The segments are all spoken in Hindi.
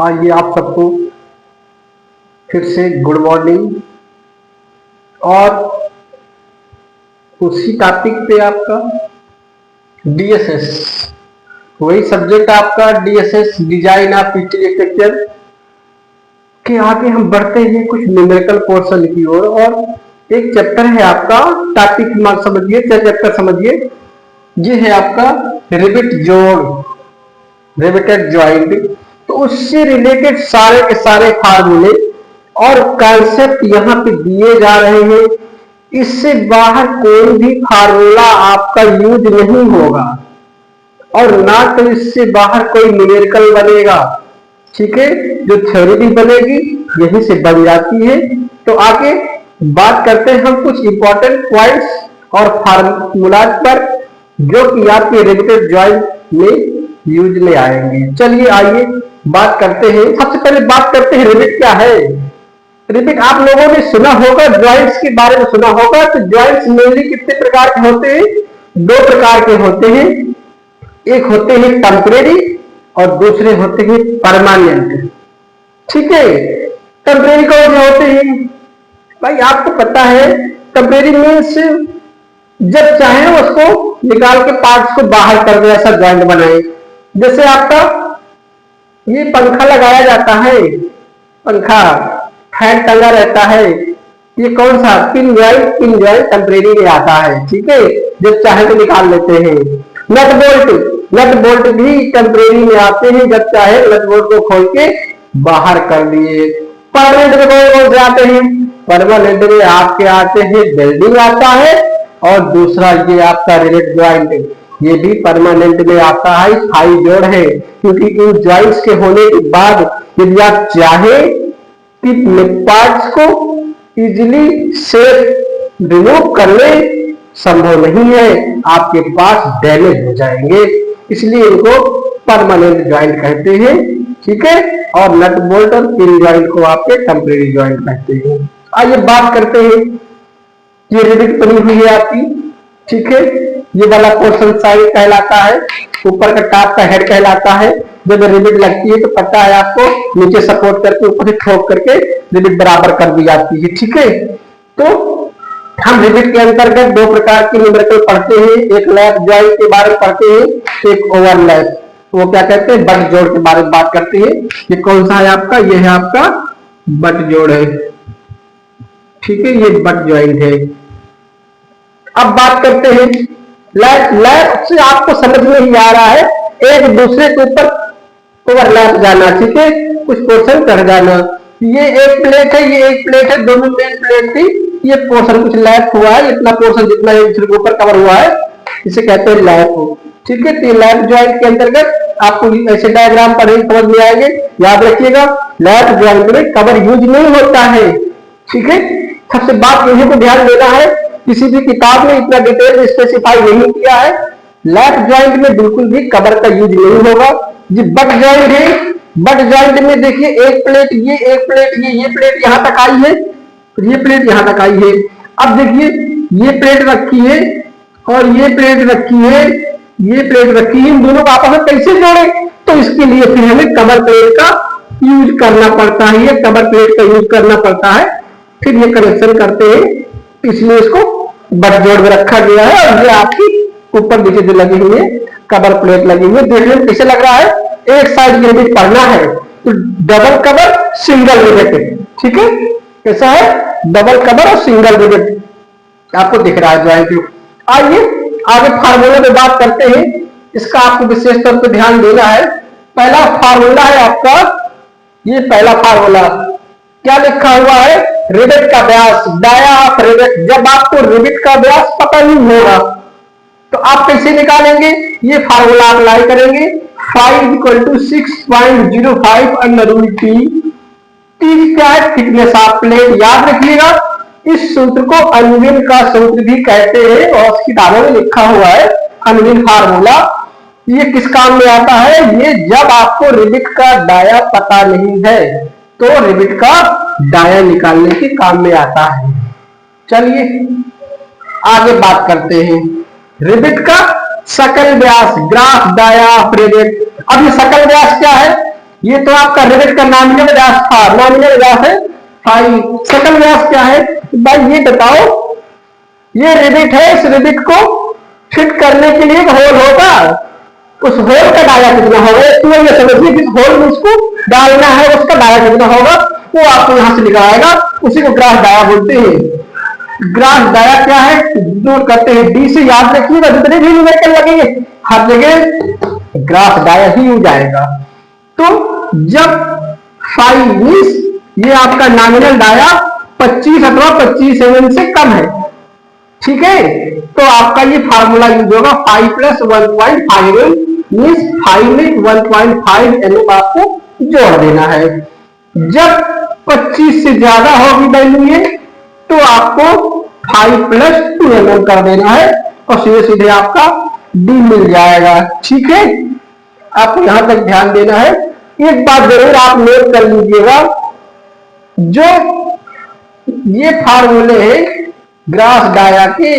आइए आप सबको फिर से गुड मॉर्निंग। और उसी टॉपिक पे आपका डीएसएस, वही सब्जेक्ट आपका डीएसएस डिजाइन ऑफ स्ट्रक्चर के आगे हम बढ़ते हैं कुछ न्यूमेरिकल पोर्शन की ओर। और एक चैप्टर है आपका, टॉपिक मान समझिए, चैप्टर समझिए, ये है आपका रिबिट जोड़, रिबिटेड ज्वाइंट। तो उससे रिलेटेड सारे के सारे फार्मूले और कॉन्सेप्ट यहाँ पे दिए जा रहे हैं। इससे बाहर कोई भी फार्मूला आपका यूज नहीं होगा और ना तो इससे बाहर कोई न्यूमेरिकल बनेगा। ठीक है, जो थ्योरी भी बनेगी यहीं से बन जाती है। तो आगे बात करते हैं हम कुछ इंपॉर्टेंट पॉइंट्स और फार्मूलाज पर जो कि आपके रिबिटेड ज्वाइंट में यूज में आएंगे। चलिए आइए बात करते हैं। सबसे पहले बात करते हैं रिबिट क्या है। रिबिट आप लोगों ने सुना होगा, ज्वाइंट्स के बारे में सुना होगा। तो ज्वाइंट्स मेनली कितने प्रकार के होते हैं? दो प्रकार के होते हैं। एक होते हैं टेम्परेरी और दूसरे होते हैं परमानेंट। ठीक है, टेम्परेरी कौन से होते हैं भाई? आपको पता है टेम्परेरी मीन्स जब चाहे उसको निकाल के पार्ट्स को बाहर कर दे, ऐसा ज्वाइंट बनाए। जैसे आपका ये पंखा लगाया जाता है, पंखा फैन टंगा रहता है, ये कौन सा pin joint? Pin joint temporary में आता है। ठीक है, जब चाहे तो निकाल लेते हैं। नट बोल्ट, नट बोल्ट भी टेम्परेरी में आते हैं, जब चाहे नट बोल्ट को खोल के बाहर कर दिए। परमानेंट में कौन से आते हैं? परमानेंट में आपके आते हैं वेल्डिंग आता है और दूसरा ये आपका रिवेट ज्वाइंट, ये भी परमानेंट में आता है, स्थायी जोड़ है। क्योंकि इन ज्वाइंट्स के होने के बाद यदि आप चाहे कि पार्ट्स को इजिली शेप रिमूव करने संभव नहीं है, आपके पास डैमेज हो जाएंगे, इसलिए इनको परमानेंट ज्वाइंट कहते हैं। ठीक है, और नट बोल्ट और पिन ज्वाइंट को आपके टेम्परेरी ज्वाइंट कहते हैं। आइए बात करते हैं, ये रिबिट बनी हुई है आपकी। ठीक है, ये वाला पोर्शन साइड कहलाता है, ऊपर का टॉप का हेड कहलाता है। जब रिबिट लगती है तो पता है आपको, नीचे सपोर्ट करके ऊपर से ठोक करके रिबिट बराबर कर दी जाती है। ठीक है, तो हम रिबिट के अंतर्गत दो प्रकार की न्यूमेरिकल पढ़ते हैं। एक लैप ज्वाइंट के बारे में पढ़ते हैं, एक ओवरलैप, वो क्या कहते हैं, बट जोड़ के बारे में बात करते हैं। ये कौन सा है आपका? ये है आपका बट जोड़ है। ठीक है, ये बट ज्वाइंट है। अब बात करते हैं लैप। लैप से आपको समझ में ही आ रहा है एक दूसरे के ऊपर ओवरलैप जाना। ठीक है, कुछ पोर्शन कर जाना। ये एक प्लेट है, ये एक प्लेट है, दोनों मेन प्लेट थी, ये पोर्शन कुछ लैप हुआ है, इतना पोर्शन जितना एक दूसरे के ऊपर कवर हुआ है, इसे कहते हैं लैप। ठीक है, तो लैप ज्वाइंट के अंतर्गत आपको ऐसे डायग्राम पढ़ेंगे समझ में आएंगे। याद रखिएगा, लैप ज्वाइंट में कवर यूज नहीं होता है। ठीक है, सबसे बात यही को ध्यान देना है, किसी भी किताब में इतना डिटेल स्पेसिफाई नहीं किया है। लैप ज्वाइंट में बिल्कुल भी कवर का यूज नहीं होगा। ये बट ज्वाइंट है, बट ज्वाइंट में देखिए एक प्लेट, ये एक प्लेट, ये प्लेट यहां तक आई है, ये प्लेट यहां तक आई है। अब देखिए ये प्लेट रखी है और ये प्लेट रखी है, ये प्लेट रखी है, इन दोनों को आपस में कैसे जोड़े? तो इसके लिए फिर हमें कवर प्लेट का यूज करना पड़ता है, ये कवर प्लेट का यूज करना पड़ता है, फिर ये कनेक्शन करते हैं, इसलिए इसको बट जोड़ में रखा गया है। और ये आपकी ऊपर नीचे जो लगी हुई है कवर प्लेट लगी हुई है, देखने में कैसे लग रहा है? एक साइड ये भी पढ़ना है तो डबल कवर सिंगल रिवेट। ठीक है, कैसा है? डबल कवर और सिंगल रिवेट आपको दिख रहा है ज्वाइंट। आइए आगे फार्मूले में बात करते हैं, इसका आपको विशेष तौर पर ध्यान देना है। पहला फार्मूला है आपका, ये पहला फार्मूला क्या लिखा हुआ है? रिवेट का व्यास, डाया ऑफ रिवेट। जब आपको रिवेट का व्यास पता नहीं होगा तो आप कैसे निकालेंगे? ये फार्मूला अप्लाई करेंगे, 5 = 6.05 अंडर रूट टी। टी क्या है? Thickness of plate. याद रखिएगा, इस सूत्र को अनविन का सूत्र भी कहते हैं और किताबों में लिखा हुआ है अनविन फार्मूला। ये किस काम में आता है? ये जब आपको रिवेट का डाया पता नहीं है तो रिवेट का डाया निकालने के काम में आता है। चलिए आगे बात करते हैं। रिबिट का सकल व्यास, ग्राफ डाया रिबिट। अब ये सकल व्यास क्या है? ये तो आपका रिबिट का नॉमिनल व्यास था, नॉमिनल व्यास है 5। सकल व्यास क्या है भाई? ये बताओ, ये रिबिट है, इस रिबिट को फिट करने के लिए एक होल होगा, उस होल का डाया कितना होगा? तो ये समझिए जिस होल में इसको डालना है उसका डाया कितना होगा, वो आपको यहां से निकल आएगा, उसी को ग्राफ डाया बोलते हैं। ग्राफ डाया क्या है? जो करते हैं डी से, याद रखिएगा जितने भी न्यूमेरिकल लगेंगे हर जगह ग्राफ डाया ही हो जाएगा। तो जब 5 मींस ये आपका नॉमिनल डाया 25 अथवा 25 mm से कम है, ठीक है, तो आपका ये फार्मूला यूज होगा 5 + 1.5 mm, मींस 5 में 1.5 mm आपको जोड़ देना है। जब 25 से ज्यादा होगी वैल्यू ये, तो आपको 5 + 2 mm कर देना है और सीधे सीधे आपका डी मिल जाएगा। ठीक है, आपको यहां तक ध्यान देना है। एक बात जरूर आप नोट कर लीजिएगा, जो ये फार्मूले हैं ग्राफ डाया के,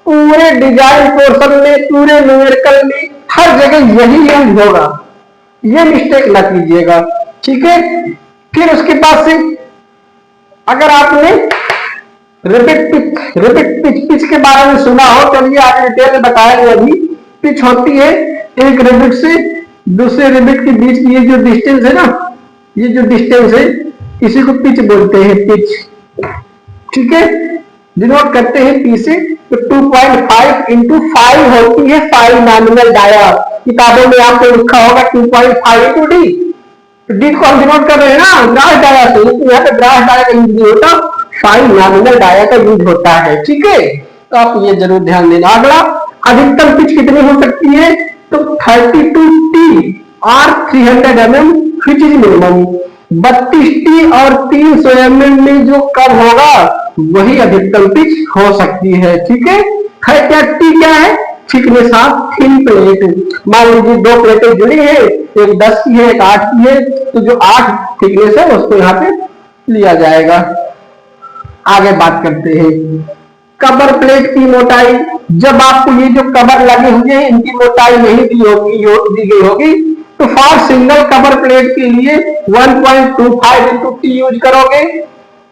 पूरे डिजाइन पोर्शन में, पूरे न्यूमेरिकल में हर जगह यही यूज होगा, ये मिस्टेक ना कीजिएगा। ठीक है, फिर उसके बाद से अगर आपने रिबिट पिच के बारे में सुना हो, चलिए आप डिटेल में बताएंगे। अभी पिच होती है एक रिबिट से दूसरे रिबिट के बीच की ये जो डिस्टेंस है ना, ये जो डिस्टेंस है इसी को पिच बोलते हैं, पिच। ठीक है, डिनोट करते हैं पी से। तो 2.5 × 5 होती है 5 नॉमिनल डाया। किताबों में आपको लिखा होगा 2.5 × डी, डी को हम डिनोट कर रहे हैं ना ग्राफ डाया से, लेकिन यहाँ पे ग्राफ डाया का यूज नहीं होता, 5 नॉमिनल डाया का यूज होता है। ठीक है, तो आप ये जरूर ध्यान देना। अगला, अधिकतम पिच कितनी हो सकती है? तो 32T और 300 mm which is minimum. 32T और 300 mm में जो कम होगा वही अधिकतम पिच हो सकती है। ठीक है, क्या टी क्या है? Thickness of thin plate. मान लीजिए 2 प्लेटें जुड़ी है, एक 10 की है एक 8 की है, तो जो 8 थिकनेस है उसको यहाँ पे लिया जाएगा। आगे बात करते हैं कवर प्लेट की मोटाई। जब आपको ये जो कवर लगे हुए हैं इनकी मोटाई नहीं दी गई होगी, तो फॉर सिंगल कवर प्लेट के लिए 1.25 × T यूज करोगे।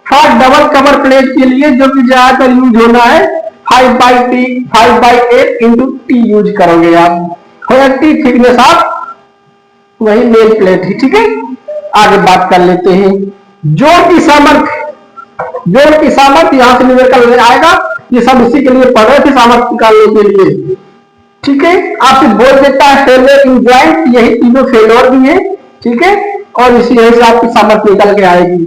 फॉर डबल कवर प्लेट के लिए जो कि ज्यादातर यूज होना है 5/8 × T यूज करोगे आप। T थिकनेस ऑफ वही मेन प्लेट है। ठीक है, आगे बात कर लेते हैं जोड़ की सामर्थ्य। जोड़ की सामर्थ्य यहां से निकल आएगा, ये सब इसी के लिए पढ़ रहे थे, सामर्थ्य निकालने के लिए। ठीक है, आपसे बोल देता है फेलियर इन ज्वाइंट, यही तीनों फेलियर भी है। ठीक है, और इसी वजह से आपकी सामर्थ्य निकल के आएगी।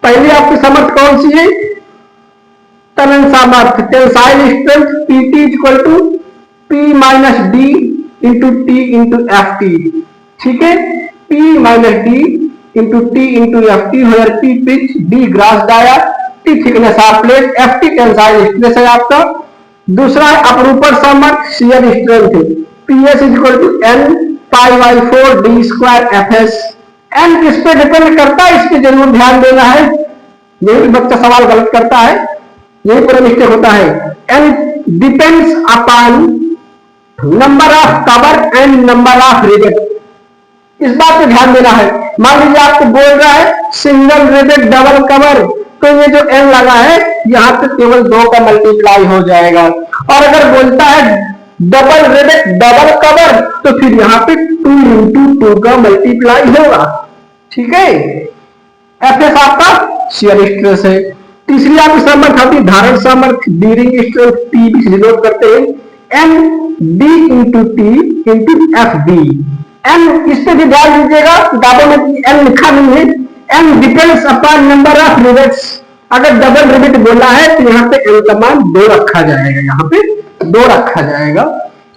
पहले आपकी सामर्थ्य कौन सी है? तनन सामर्थ्य, tensile strength PT = P - D × T × Ft। ठीक है, P - D × T × Ft, where P pitch, D gross dia, T thickness of plate, Ft tensile stress है आपका। दूसरा है अपरूपण सामर्थ्य, shear strength, PS = N π/4 D² Fs। N किस पे डिपेंड करता है, इस पे जरूर ध्यान देना है, यही बच्चा सवाल गलत करता है, यही पूरा मिस्टेक होता है। N depends upon number of cover and number of rivet. इस बात पे ध्यान देना है। मान लीजिए आपको बोल रहा है सिंगल रिबिट डबल कवर, तो ये जो N लगा है यहाँ पे केवल 2 का मल्टीप्लाई हो जाएगा। और अगर बोलता है डबल रिबिट डबल कवर, तो फिर यहाँ पे 2 × 2 का मल्टीप्लाई होगा। ठीक है, Fs आपका शियर स्ट्रेस है। तीसरी आपकी सामर्थ्य आती है धारण सामर्थ्य, बीयरिंग स्ट्रेंथ, P भी डिनोट करते हैं MD × T × Fb। N इस पे भी ध्यान दीजिएगा, किताबों में N लिखा नहीं है। N depends upon number of rivets. अगर डबल रिबिट बोला है तो यहाँ पे N का मान 2 रखा जाएगा, यहाँ पे 2 रखा जाएगा।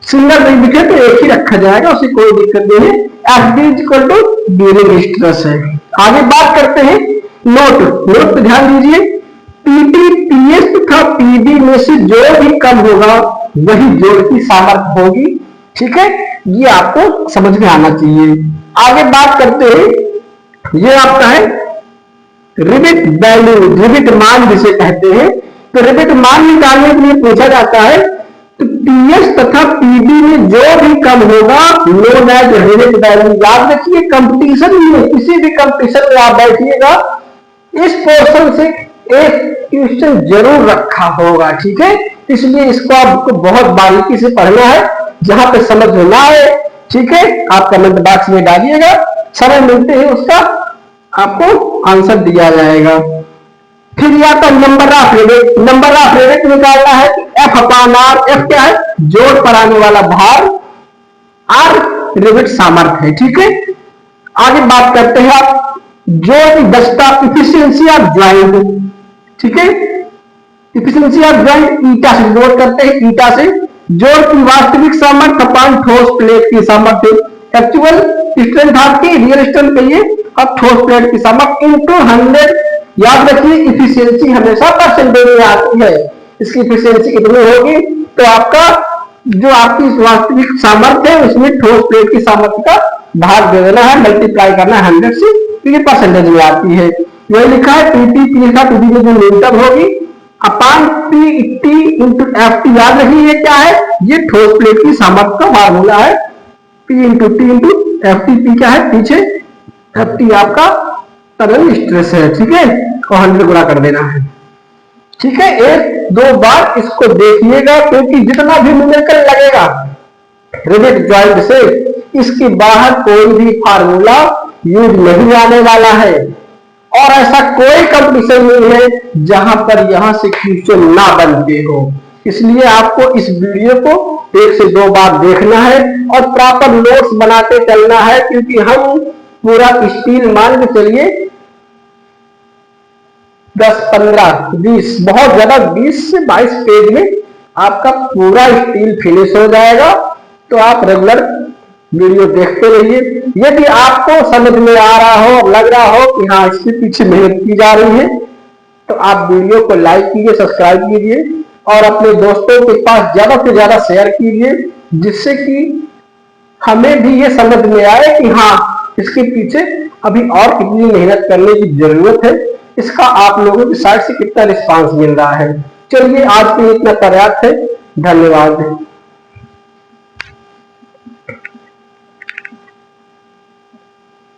सिंगल रिबिट है तो 1 ही रखा जाएगा, उसे कोई दिक्कत नहीं है। Fd = बीयरिंग स्ट्रेस है। आगे बात करते हैं नोट पे ध्यान दीजिए। PT, PS तथा PD में से जो भी कम होगा वही जोड़ की सामर्थ्य होगी। ठीक है, ये आपको समझ में आना चाहिए। आगे बात करते हैं, ये आपका है रिबिट वैल्यू, रिबिट मान जिसे कहते हैं। तो रिबिट मान निकालने के लिए पूछा जाता है, तो पीएस तथा पीबी में जो भी कम होगा नोन एज रिबिट वैल्यू। याद रखिए, कंपटीशन में, किसी भी कंपटीशन में आप बैठिएगा, इस पोर्शन से एक क्वेश्चन जरूर रखा होगा, ठीक है। इसलिए इसको आपको बहुत बारीकी से पढ़ना है, जहां पे समझ में ना आए, ठीक है, आप कमेंट बॉक्स में डालिएगा, समय मिलते ही उसका आपको आंसर दिया जाएगा। फिर या तो number of rivet, number of rivet निकालना है, एफ अपान आर, एफ क्या है, जोड़ पर आने वाला भार, आर रिबिट सामर्थ्य है, ठीक है। आगे बात करते हैं आप जोड़ दस्ता, इफिशियंसी ऑफ ज्वाइंट, ठीक है। इफिशियंसी ऑफ ज्वाइंट ईटा से जोड़ करते हैं, ईटा से जोड़ की वास्तविक सामर्थ्य अपान ठोस प्लेट की सामर्थ्य, एक्चुअल स्ट्रेंथ आपकी, रियल स्ट्रेंथ कहिए, अब ठोस प्लेट की सामर्थ्य इनटू 100। याद रखिए, इफिशियंसी हमेशा परसेंटेज में आती है, इसकी इफिशियंसी कितनी होगी, तो आपका जो आपकी वास्तविक सामर्थ्य है उसमें ठोस प्लेट की सामर्थ्य का भाग दे देना है, मल्टीप्लाई करना है 100 से, तो ये परसेंटेज में आती है। यही लिखा है पीटी, पी का पीटी में जो न्यूनतम होगी upon P T into F T. याद रखिए ये क्या है, ये ठोस प्लेट की सामर्थ्य का फार्मूला है, P into T into F T. P क्या है पीछे, एफ टी आपका तरल स्ट्रेस है, ठीक है, और 100 गुणा कर देना है, ठीक है। एक दो बार इसको देखिएगा, क्योंकि जितना भी न्यूमेरिकल लगेगा रिबिट जॉइंट से, इसके बाहर कोई भी फार्मूला यूज नहीं आने वाला है, और ऐसा कोई कंपटीशन नहीं है जहां पर यहां से क्वेश्चन ना बनते हो। इसलिए आपको इस वीडियो को 1 से 2 बार देखना है और प्रॉपर नोट्स बनाते चलना है, क्योंकि हम पूरा स्टील मान के चलिए 10, 15, 20, बहुत ज्यादा 20 से 22 पेज में आपका पूरा स्टील फिनिश हो जाएगा। तो आप रेगुलर वीडियो देखते रहिए। यदि आपको समझ में आ रहा हो, लग रहा हो कि हाँ इसके पीछे मेहनत की जा रही है, तो आप वीडियो को लाइक कीजिए, सब्सक्राइब कीजिए और अपने दोस्तों के पास ज्यादा से ज्यादा शेयर कीजिए, जिससे कि हमें भी ये समझ में आए कि हाँ इसके पीछे अभी और कितनी मेहनत करने की जरूरत है, इसका आप लोगों की साइड से कितना रिस्पांस मिल रहा है। चलिए आज के लिए इतना पर्याप्त है, धन्यवाद।